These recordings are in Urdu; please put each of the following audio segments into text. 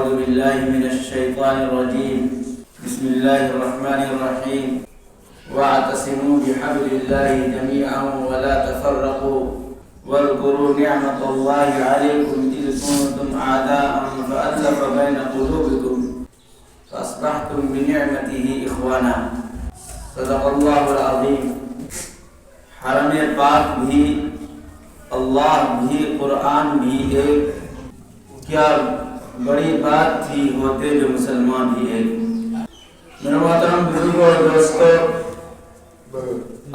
أعوذ بالله من الشيطان الرجيم بسم الله الرحمن الرحيم واعتصموا بحبل الله جميعا ولا تفرقوا واذكروا نعمة الله عليكم إذ كنتم أعداء فألف بين قلوبكم فأصبحتم بنعمته إخوانا صدق الله العظيم. حرم پاک بھی، اللہ بھی، قرآن بھی ایک، کیا بڑی بات تھی ہوتے جو مسلمان بھی ایک. میرے محترم بزرگوں اور دوستوں،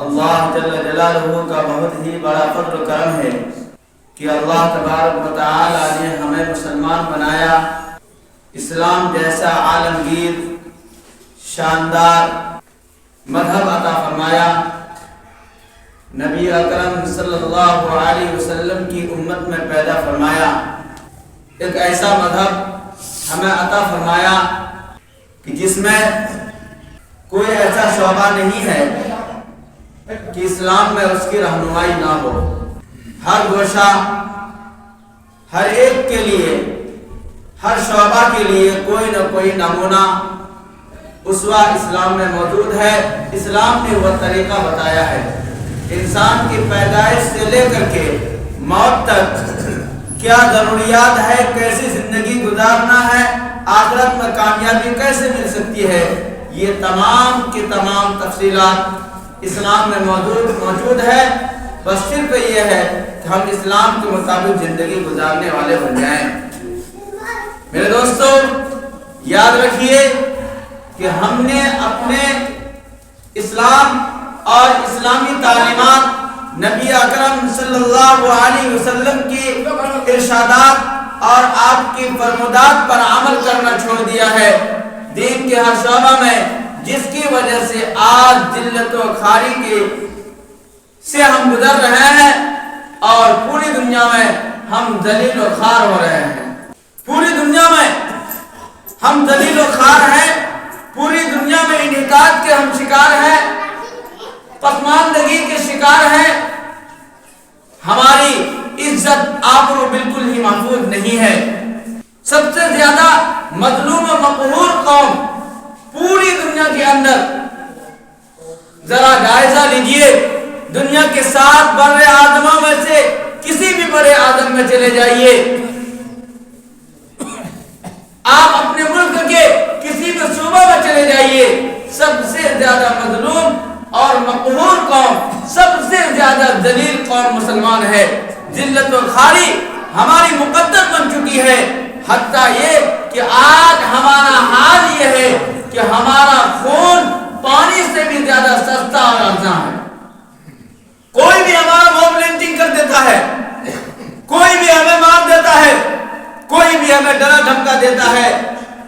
اللہ جل جلالہ کا بہت ہی بڑا فضل و کرم ہے کہ اللہ تبارک و تعالی نے ہمیں مسلمان بنایا، اسلام جیسا عالمگیر شاندار مذہب عطا فرمایا، نبی اکرم صلی اللہ علیہ وسلم کی امت میں پیدا فرمایا، ایک ایسا مذہب ہمیں عطا فرمایا کہ جس میں کوئی ایسا شعبہ نہیں ہے کہ اسلام میں اس کی رہنمائی نہ ہو. ہر گوشہ، ہر ایک کے لیے، ہر شعبہ کے لیے کوئی نہ کوئی نمونہ اسوہ اسلام میں موجود ہے. اسلام نے وہ طریقہ بتایا ہے انسان کی پیدائش سے لے کر کے موت تک کیا ضروریات ہے، کیسی زندگی گزارنا ہے، آخرت میں کامیابی کیسے مل سکتی ہے، یہ تمام کی تمام تفصیلات اسلام میں موجود ہے. بس صرف یہ ہے کہ ہم اسلام کے مطابق زندگی گزارنے والے بن جائیں. میرے دوستو، یاد رکھیے کہ ہم نے اپنے اسلام اور اسلامی تعلیمات، نبی اکرم صلی اللہ علیہ وسلم کی ارشادات اور آپ کی فرمودات پر عمل کرنا چھوڑ دیا ہے دین کے ہر شعبہ میں، جس کی وجہ سے آج ذلت و خواری سے ہم گزر رہے ہیں اور پوری دنیا میں ہم ذلیل و خوار ہو رہے ہیں. پوری دنیا میں ہم ذلیل و خوار ہیں، پوری دنیا میں انحطاط کے ہم شکار ہیں، پسماندگی کے شکار ہیں. ہماری عزت آبرو بالکل ہی محفوظ نہیں ہے. سب سے زیادہ مظلوم و مقہور قوم پوری دنیا کے اندر، ذرا جائزہ لیجئے، دنیا کے 7 بڑے آدموں میں سے کسی بھی بڑے آدم میں چلے جائیے، آپ اپنے ملک کے کسی بھی صوبہ میں چلے جائیے، سب سے زیادہ مظلوم اور مقہور قوم، سب سے زیادہ ذلیل قوم مسلمان ہے. ذلت و خواری ہماری مقدر بن چکی ہے، حتیٰ یہ کہ آج ہمارا حال یہ ہے کہ ہمارا خون پانی سے بھی زیادہ سستا اور ارزاں ہے. کوئی بھی ہمارا موب لنچنگ کر دیتا ہے، کوئی بھی ہمیں مار دیتا ہے، کوئی بھی ہمیں ڈرا دھمکا دیتا ہے،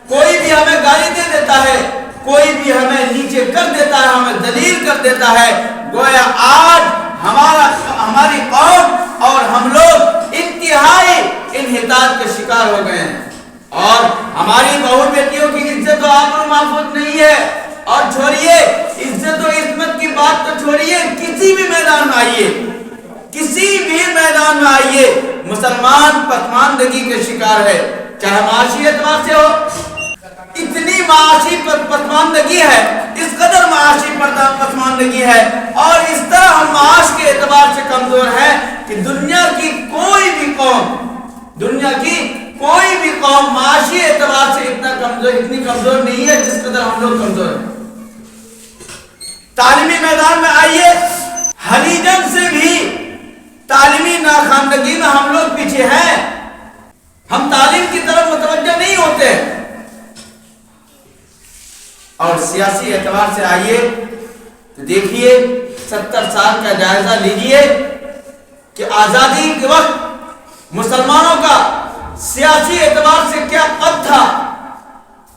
کوئی بھی ہمیں گالی دے دیتا ہے، کوئی بھی ہمیں نیچے کر دیتا ہے، ہمیں ذلیل کر دیتا ہے. گویا آج ہماری قوم اور ہم لوگ انتہائی انحطاط کے شکار ہو گئے ہیں، اور ہماری بہو بیٹیوں کی عزت و آبرو محفوظ نہیں ہے. اور چھوڑیے عزت و عظمت کی بات تو چھوڑیے، کسی بھی میدان میں آئیے، کسی بھی میدان میں آئیے، مسلمان پسماندگی کے شکار ہے. چاہے معاشی اعتبار سے ہو، اتنی معاشی پسماندگی ہے، اس قدر معاشی پسماندگی ہے، اور اس طرح ہم معاش کے اعتبار سے کمزور ہیں کہ دنیا کی کوئی بھی قوم معاشی اعتبار سے اتنی کمزور نہیں ہے جس قدر ہم لوگ کمزور ہیں. تعلیمی میدان میں آئیے، ہریجن سے بھی تعلیمی ناخواندگی میں ہم لوگ پیچھے ہیں، ہم تعلیم کی طرف متوجہ نہیں ہوتے. اور سیاسی اعتبار سے آئیے تو دیکھیے، 70 سال کا جائزہ لیجئے کہ آزادی کے وقت مسلمانوں کا سیاسی اعتبار سے کیا قد تھا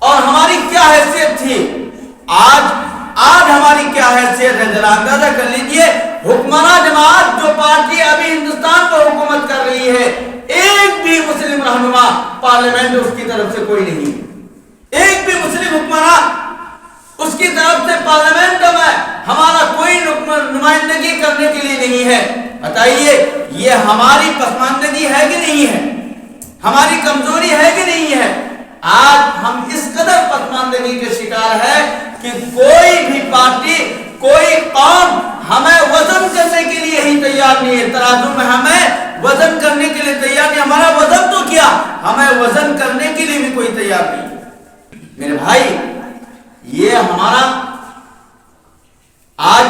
اور ہماری کیا حیثیت تھی. آج ہماری کیا حیثیت ہے ذرا اندازہ کر لیجئے. حکمراں جماعت جو پارٹی ابھی ہندوستان پر حکومت کر رہی ہے، ایک بھی مسلم رہنما پارلیمنٹ اس کی طرف سے کوئی نہیں، ایک بھی مسلم حکمراں اس کی طرف سے پارلیمنٹ میں ہمارا کوئی نمائندگی کرنے کے لیے نہیں ہے. بتائیے یہ ہماری پسماندگی ہے کہ نہیں ہے، ہماری کمزوری ہے کہ نہیں ہے؟ کوئی قوم ہمیں وزن کرنے کے لیے ہی تیار نہیں ہے، ترازو میں ہمیں وزن کرنے کے لیے تیار نہیں، ہمارا وزن تو کیا، ہمیں وزن کرنے کے لیے بھی کوئی تیار نہیں۔ میرے بھائی، یہ ہمارا آج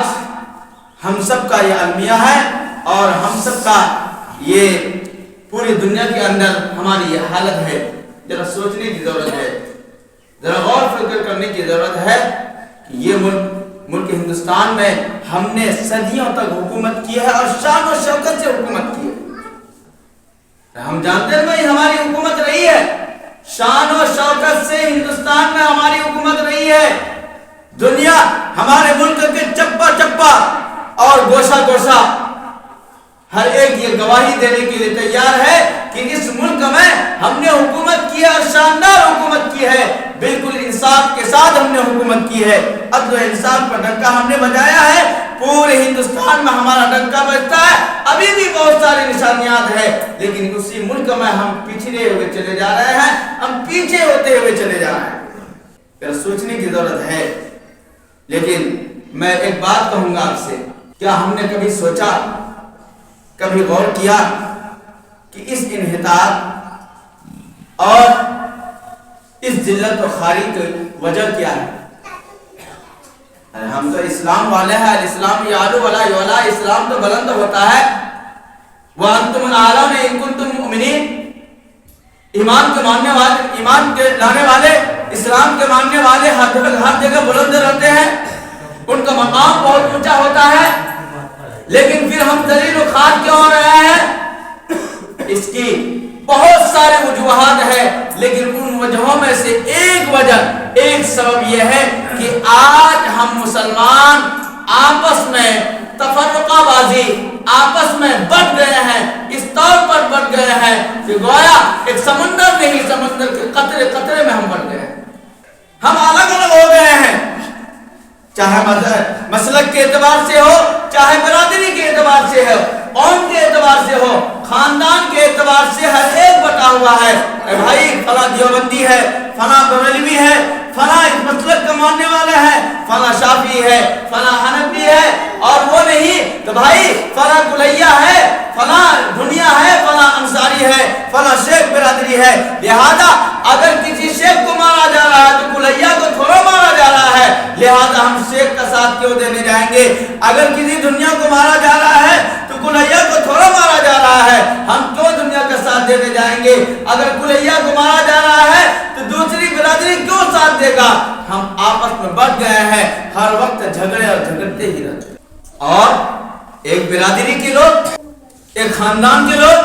ہم سب کا یہ المیہ ہے، اور ہم سب کا یہ پوری دنیا کے اندر ہماری یہ حالت ہے۔ ذرا سوچنے کی ضرورت ہے، ذرا غور فکر کرنے کی ضرورت ہے کہ یہ ملک ہندوستان میں ہم نے صدیوں تک حکومت کی ہے، اور شان و شوکت سے حکومت کی ہے۔ ہم جانتے ہیں بھائی ہماری حکومت رہی ہے، شان و شوکت سے ہندوستان میں ہماری حکومت رہی ہے۔ دنیا ہمارے ملک کے چپا چپا اور گوشہ گوشہ ہر ایک یہ گواہی دینے کے لیے تیار ہے کہ اس ملک میں ہم نے حکومت کی ہے، اور شاندار حکومت کی ہے، بالکل انصاف کے ساتھ ہم نے حکومت کی ہے، عدل و انصاف پر ڈنکا ہم نے بجایا ہے۔ پورے ہندوستان میں ہمارا ڈنکا بجتا ہے، ابھی بھی بہت ساری نشانیات ہیں، لیکن اسی ملک میں ہم پچھڑے ہوئے چلے جا رہے ہیں، ہم پیچھے ہوتے ہوئے چلے جا رہے ہیں۔ پھر سوچنے کی ضرورت ہے، لیکن میں ایک بات کہوں گا آپ سے، کیا ہم نے کبھی سوچا، کبھی غور کیا کہ اس انحطاط اور اس ذلت و خواری کی وجہ کیا ہے؟ ہم تو اسلام والے ہیں، الاسلام یعلو ولا یعلا، اسلام تو بلند ہوتا ہے۔ وَأَنْتُمُ الْأَعْلَوْنَ إِن كُنتُم مُؤْمِنِينَ، ایمان کے ماننے والے، ایمان کے لانے والے، اسلام کے ماننے والے ہر جگہ بلند رہتے ہیں، ان کا مقام بہت اونچا ہوتا ہے، لیکن پھر ہم ذلیل و خوار کیوں ہو رہے ہیں؟ اس کی بہت سارے وجوہات ہیں، لیکن ان وجہوں میں سے ایک وجہ، ایک سبب یہ ہے کہ آج ہم مسلمان آپس میں تفرقہ بازی، آپس میں بٹ گئے ہیں، اس طور پر بٹ گئے ہیں کہ گویا ایک سمندر نہیں، سمندر کے قطرے قطرے میں ہم بٹ گئے ہیں، ہم الگ الگ ہو گئے ہیں، چاہے مسلک کے اعتبار سے ہو، چاہے برادری کے اعتبار سے ہو، قوم کے اعتبار سے ہو، خاندان کے اعتبار سے ہر ایک بٹا ہوا ہے۔ اے بھائی، فلاں دیوبندی ہے، فلاں بریلوی ہے، فلاں اس مسلک کا ماننے والا ہے، فلاں شافعی ہے، فلاں حنفی ہے، اور وہ نہیں تو بھائی فلاں کلیہ ہے، فلاں دنیا ہے، فلاں انصاری ہے، فلاں شیخ برادری ہے۔ لہذا اگر کسی شیخ کو مارا جا رہا ہے تو کلیہ کو تھوڑا مارا جا رہا ہے، لہذا ہم شیخ کا ساتھ کیوں دینے جائیں گے؟ اگر کسی دنیا کو مارا جا رہا ہے تو کلیہ کو تھوڑا مارا جا رہا ہے، ہم کیوں دنیا کا ساتھ دینے جائیں گے؟ اگر کلیہ کو مارا جا رہا ہے تو دوسری برادری کیوں ساتھ دے گا؟ ہم آپس میں بٹ گئے ہیں، ہر وقت جھگڑے اور جھگڑتے ہی رہتے ہیں، اور ایک برادری کے لوگ، ایک خاندان کے لوگ،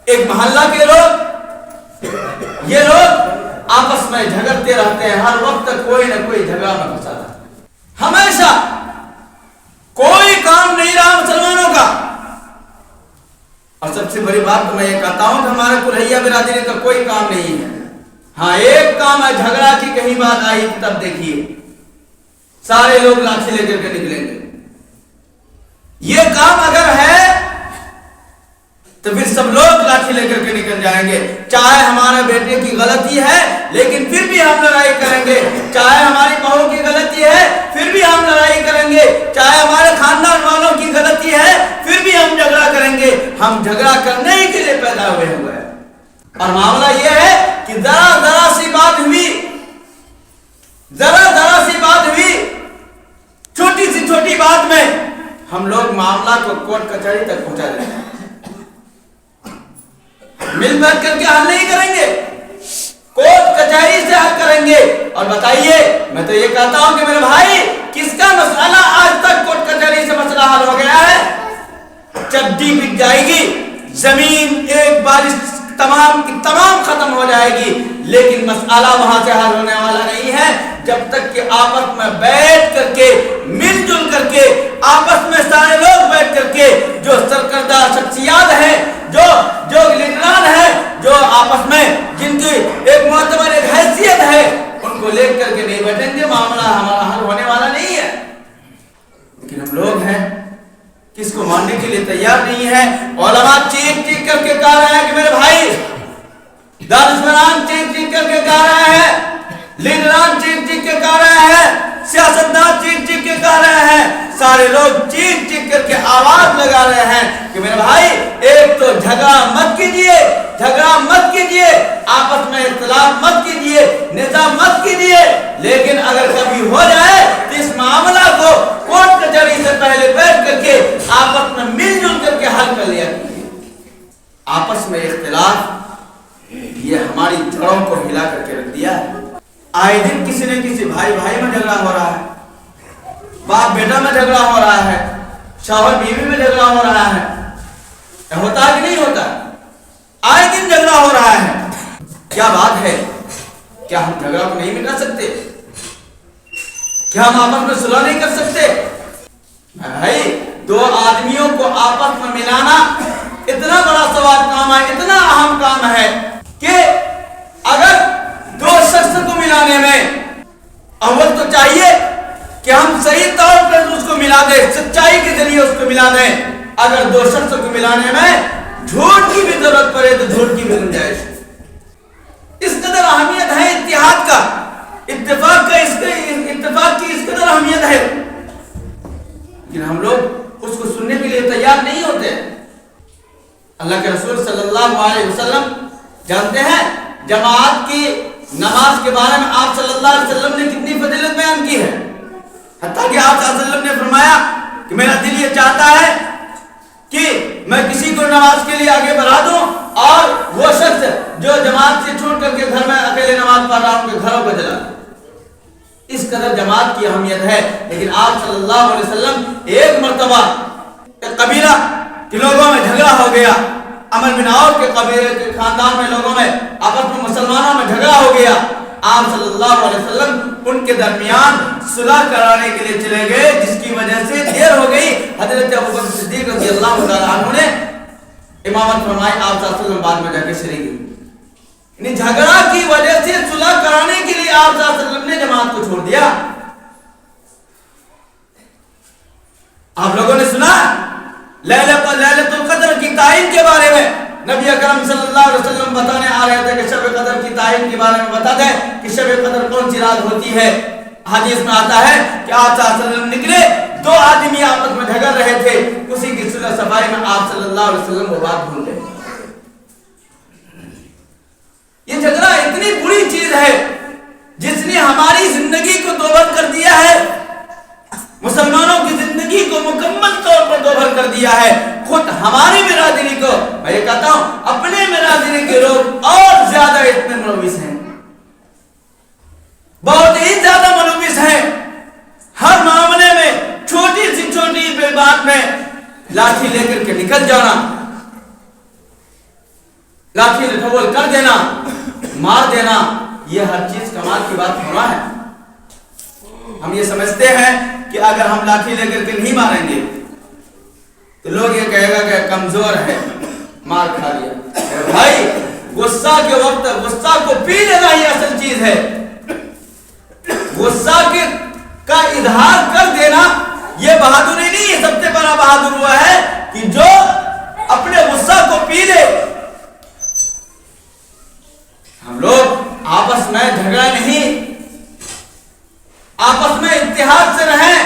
ایک محلہ کے لوگ، یہ لوگ آپس میں جھگڑتے رہتے ہیں، ہر وقت کوئی نہ کوئی جھگڑا میں پھنسا رہتا ہے، ہمیشہ کوئی کام نہیں رہا مسلمانوں کا۔ اور سب سے بڑی بات تو میں یہ کہتا ہوں کہ ہمارے کلیہ برادری کا کوئی کام نہیں ہے، ہاں ایک کام ہے، جھگڑا کی کہیں بات آئی تب دیکھیے سارے لوگ لاٹھی لے کر کے نکلیں گے۔ یہ کام اگر ہے تو پھر سب لوگ لاٹھی لے کر کے نکل جائیں گے، چاہے ہمارے بیٹے کی غلطی ہے لیکن پھر بھی ہم لڑائی کریں گے، چاہے ہماری بہو کی غلطی ہے پھر بھی ہم لڑائی کریں گے، چاہے ہمارے خاندان والوں کی غلطی ہے پھر بھی ہم جھگڑا کریں گے۔ ہم جھگڑا کرنے ہی کے لیے پیدا ہوئے ہیں، اور معاملہ یہ ہے کہ ذرا سی بات ہوئی، ذرا سی بات ہوئی، چھوٹی سی چھوٹی بات میں ہم لوگ معاملہ کو کورٹ کچہری تک پہنچا دیتے ہیں، مل بیٹھ کر کے حل نہیں کریں گے، کورٹ کچہری سے حل کریں گے۔ اور بتائیے، میں تو یہ کہتا ہوں کہ میرے بھائی، کس کا مسئلہ آج تک کورٹ کچہری سے مسئلہ حل ہو گیا ہے؟ چڈی بک جائے گی، زمین ایک بارش تمام کی تمام ختم ہو جائے گی، لیکن مسئلہ وہاں سے حل ہونے والا نہیں ہے جب تک کہ آپس میں بیٹھ کر کے، مل جل کر کے، آپس میں سارے لوگ بیٹھ کر کے، جو سرکردہ شخصیات ہیں، جو لیڈران ہیں، جو آپس میں جن کی ایک معتبر ایک حیثیت ہے، ان کو لے کر کے نہیں بیٹھیں گے، معاملہ ہمارا حل ہونے والا نہیں ہے۔ لیکن ہم لوگ ہیں کس کو ماننے کے لیے تیار نہیں ہے۔ علماء چیخ چیخ کر کے کہہ رہے ہیں کہ میرے بھائی، دانشوران چیخ چیخ کر کے کہہ رہے ہیں، لیڈران چیخ چیخ کے کہہ رہے ہیں، سیاستدان چیخ چیخ کے کہہ رہے ہیں سارے لوگ چیخ چیخ کر کے آواز لگا رہے ہیں کہ میرے بھائی ایک تو جھگڑا مت کیجئے، آپس میں اختلاف مت کیجئے، نظام مت کیجئے، لیکن اگر کبھی ہو جائے تو اس معاملہ کو کورٹ کچہری سے پہلے بیٹھ کر کے آپس میں مل جل کر کے حل کر لیا کیجئے۔ آپس میں اختلاف یہ ہماری جڑوں کو ہلا کر کے رکھ دیا ہے۔ آئے دن کسی نہ کسی بھائی میں جھگڑا ہو رہا ہے، باپ بیٹا میں جھگڑا ہو رہا ہے، شوہر بیوی میں جھگڑا ہو رہا ہے، ہوتا کہ نہیں ہوتا؟ آئے دن جھگڑا ہو رہا ہے۔ کیا بات ہے؟ کیا ہم جھگڑا کو نہیں مٹا سکتے؟ کیا ہم آپس میں صلح نہیں کر سکتے؟ بھائی دو آدمیوں کو آپس میں ملانا اتنا بڑا ثواب کام ہے، اتنا اہم کام ہے کہ اگر دو شخص کو ملانے میں اول تو چاہیے کہ ہم صحیح طور پر اس کو ملا دیں، سچائی کے ذریعے اس کو ملا دیں۔ اگر دو شخص کو ملانے میں جھوٹ کی بھی ضرورت پڑے تو جھوٹ کی بھی گنجائش۔ اس قدر اہمیت ہے اتحاد کا، اتفاق کی اس قدر اہمیت ہے، لیکن ہم لوگ اس کو سننے کے لیے تیار نہیں ہوتے۔ اللہ کے رسول صلی اللہ علیہ وسلم جانتے ہیں جماعت کی نماز کے بارے میں آپ صلی اللہ علیہ وسلم نے کتنی فضیلت بیان کی ہے، حتیٰ کہ آپ صلی اللہ علیہ وسلم نے فرمایا کہ میرا دل یہ چاہتا ہے کہ میں کسی کو نماز کے لیے آگے بڑھا دوں اور وہ شخص جو جماعت سے چھوڑ کر کے گھر میں اکیلے نماز پڑھ رہا ہوں کہ گھروں کو جلا دوں۔ اس قدر جماعت کی اہمیت ہے، لیکن آپ صلی اللہ علیہ وسلم ایک مرتبہ ایک قبیلہ کے لوگوں میں جھگڑا ہو گیا، عمر بن عوف کے قبیلے کے خاندان میں لوگوں میں آپس میں مسلمانوں میں جھگڑا ہو گیا۔ آپ صلی اللہ علیہ وسلم ان کے درمیان صلح کرانے کے لیے چلے گئے، جس کی وجہ سے دیر ہو گئی۔ حضرت ابوبکر صدیق رضی اللہ تعالیٰ عنہ نے امامت فرمائی، آپ صلی اللہ علیہ وسلم بعد میں جا کے شریک ہوئے۔ یعنی جھگڑا کی وجہ سے صلح کرانے کے لیے آپ صلی اللہ علیہ وسلم نے جماعت کو چھوڑ دیا۔ آپ لوگوں نے سنا لیلۃ القدر کی تعین کے بارے میں نبی اکرم صلی اللہ علیہ وسلم بتانے آ رہے تھے کہ شب قدر کی تعین کے بارے میں بتا دیں کہ شب قدر کون سی رات ہوتی ہے۔ حدیث میں آتا ہے کہ آپ صلی اللہ علیہ وسلم نکلے، دو آدمی آپس میں جھگڑ رہے تھے، اسی کی صلح صفائی میں آپ صلی اللہ علیہ وسلم وہ بات بھول گئے۔ یہ جھگڑا اتنی بری چیز ہے جس نے ہماری زندگی کو دوبھر کر دیا ہے، مسلمانوں کی زندگی کو مکمل طور پر دوبھر کر دیا ہے۔ خود ہماری برادری کو، میں یہ کہتا ہوں اپنے برادری کے لوگ اور زیادہ اتنے ملوث ہیں، بہت ہی زیادہ ملوث ہیں۔ ہر معاملے میں چھوٹی سی چھوٹی بات میں لاٹھی لے کر کے نکل جانا، لاٹھی لٹھول کر دینا، مار دینا، یہ ہر چیز کمال کی بات ہو رہا ہے۔ ہم یہ سمجھتے ہیں کہ اگر ہم لاٹھی لے کر کے نہیں ماریں گے تو لوگ یہ کہے گا کہ کمزور ہے، مار کھا لیا۔ بھائی غصہ کے وقت غصہ کو پی لینا ہی اصل چیز ہے۔ غصہ کا اظہار کر دینا یہ بہادری نہیں ہے، سب سے بڑا بہادر ہوا ہے کہ جو اپنے غصہ کو پی لے۔ ہم لوگ آپس میں جھگڑا نہیں، آپس میں اتحاد سے رہیں،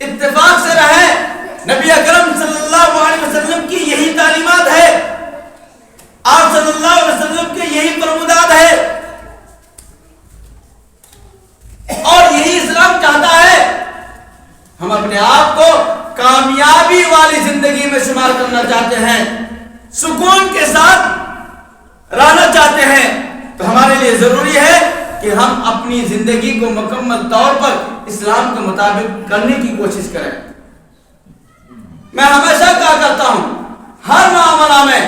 اتفاق سے رہیں۔ نبی اکرم صلی اللہ علیہ وسلم کی یہی تعلیمات ہے، آپ صلی اللہ علیہ وسلم کے یہی فرمودات ہے، اور یہی اسلام چاہتا ہے۔ ہم اپنے آپ کو کامیابی والی زندگی میں شمار کرنا چاہتے ہیں، سکون کے ساتھ رہنا چاہتے ہیں، تو ہمارے لیے ضروری ہے کہ ہم اپنی زندگی کو مکمل طور پر اسلام کے مطابق کرنے کی کوشش کریں۔ میں ہمیشہ کہا کرتا ہوں، ہر معاملہ میں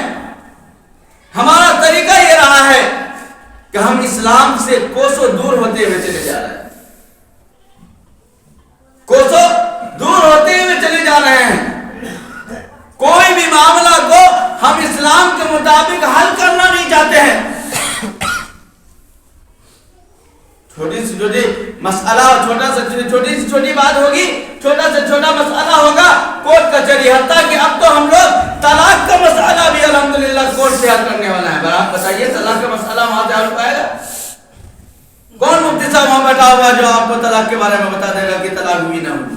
ہمارا طریقہ یہ رہا ہے کہ ہم اسلام سے کوسوں دور ہوتے ہوئے چلے جا رہے ہیں، کوسوں دور ہوتے ہوئے چلے جا رہے ہیں۔ کوئی بھی معاملہ کو ہم اسلام کے مطابق حل کرنا نہیں چاہتے ہیں۔ چھوٹی سی چھوٹی مسئلہ، چھوٹی سی چھوٹی بات ہوگی، چھوٹا سے چھوٹا مسئلہ ہوگا، کورٹ کچہری، حتیٰ کہ اب تو ہم لوگ طلاق کا مسئلہ بھی الحمدللہ کورٹ سے حل کرنے والا ہے۔ آپ بتائیے طلاق کا مسئلہ وہاں سے حل ہو پائے گا؟ کون مفتی صاحب وہاں بیٹھا ہوا جو آپ کو طلاق کے بارے میں بتا دے گا کہ طلاق ہوئی نہ ہوئی؟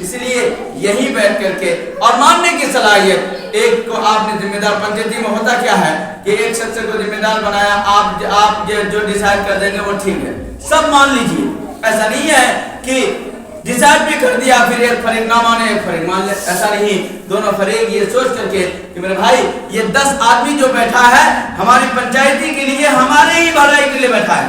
اس لیے یہی بیٹھ کر کے اور ماننے کی صلاحیت, ایک کو آپ نے ذمہ دار, پنچایتی میں ہوتا کیا ہے کہ ایک شخص کو ذمہ دار بنایا, آپ جو ڈیسائیڈ کر دیں گے وہ ٹھیک ہے, سب مان لیجیے. ایسا نہیں ہے کہ ڈیسائیڈ بھی کر دیا پھر ایک فریق نہ مانے ایک فریق مان لے, ایسا نہیں. دونوں فریق یہ سوچ کر کے کہ میرے بھائی یہ 10 آدمی جو بیٹھا ہے ہماری پنچایتی کے لیے, ہمارے ہی بھلائی کے لیے بیٹھا ہے,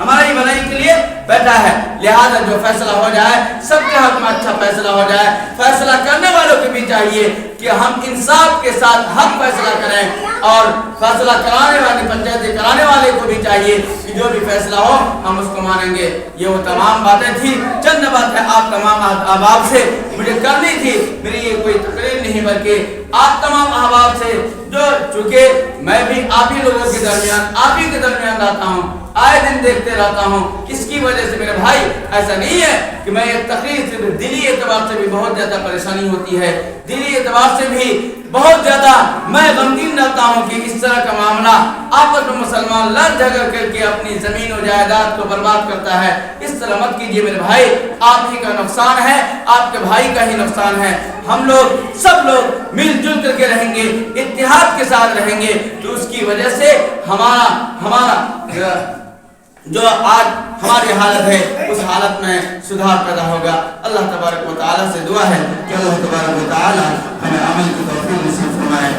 ہمارے ہی بھلائی کے لیے بیٹھا ہے, لہذا جو فیصلہ ہو جائے سب کے حق میں اچھا فیصلہ ہو جائے. فیصلہ کرنے والوں کو بھی چاہیے کہ ہم انصاف کے ساتھ حق فیصلہ کریں, اور فیصلہ کرانے والے, پنچایتی کرانے والے کو بھی چاہیے کہ جو بھی فیصلہ ہو ہم اس کو مانیں گے. یہ وہ تمام باتیں تھی, چند باتیں آپ تمام احباب سے مجھے کرنی تھی. میری یہ کوئی تقریر نہیں بلکہ آپ تمام احباب سے, جو چونکہ میں بھی آپ ہی لوگوں کے درمیان, آپ ہی کے درمیان رہتا ہوں, آئے دن دیکھتے رہتا ہوں. اس کی وجہ سے میرے بھائی ایسا نہیں ہے کہ میں ایک تقریر سے دلی اعتبار سے بھی بہت زیادہ پریشانی ہوتی ہے, دلی اعتبار سے بھی بہت زیادہ میں غمگین رہتا ہوں کہ اس طرح کا معاملہ آپس میں مسلمان لڑ جھگڑ کر کے اپنی زمین و جائیداد کو برباد کرتا ہے. اس طرح مت کیجیے میرے بھائی, آپ ہی کا نقصان ہے, آپ کے بھائی کا ہی نقصان ہے. ہم لوگ سب لوگ مل جل کر کے رہیں گے, اتحاد کے ساتھ رہیں گے, تو اس کی وجہ سے ہمارا جو آج ہماری حالت ہے اس حالت میں سدھار پیدا ہوگا. اللہ تبارک و تعالی سے دعا ہے کہ اللہ تبارک و تعالی ہمیں عمل کی توفیق نصیب فرمائے.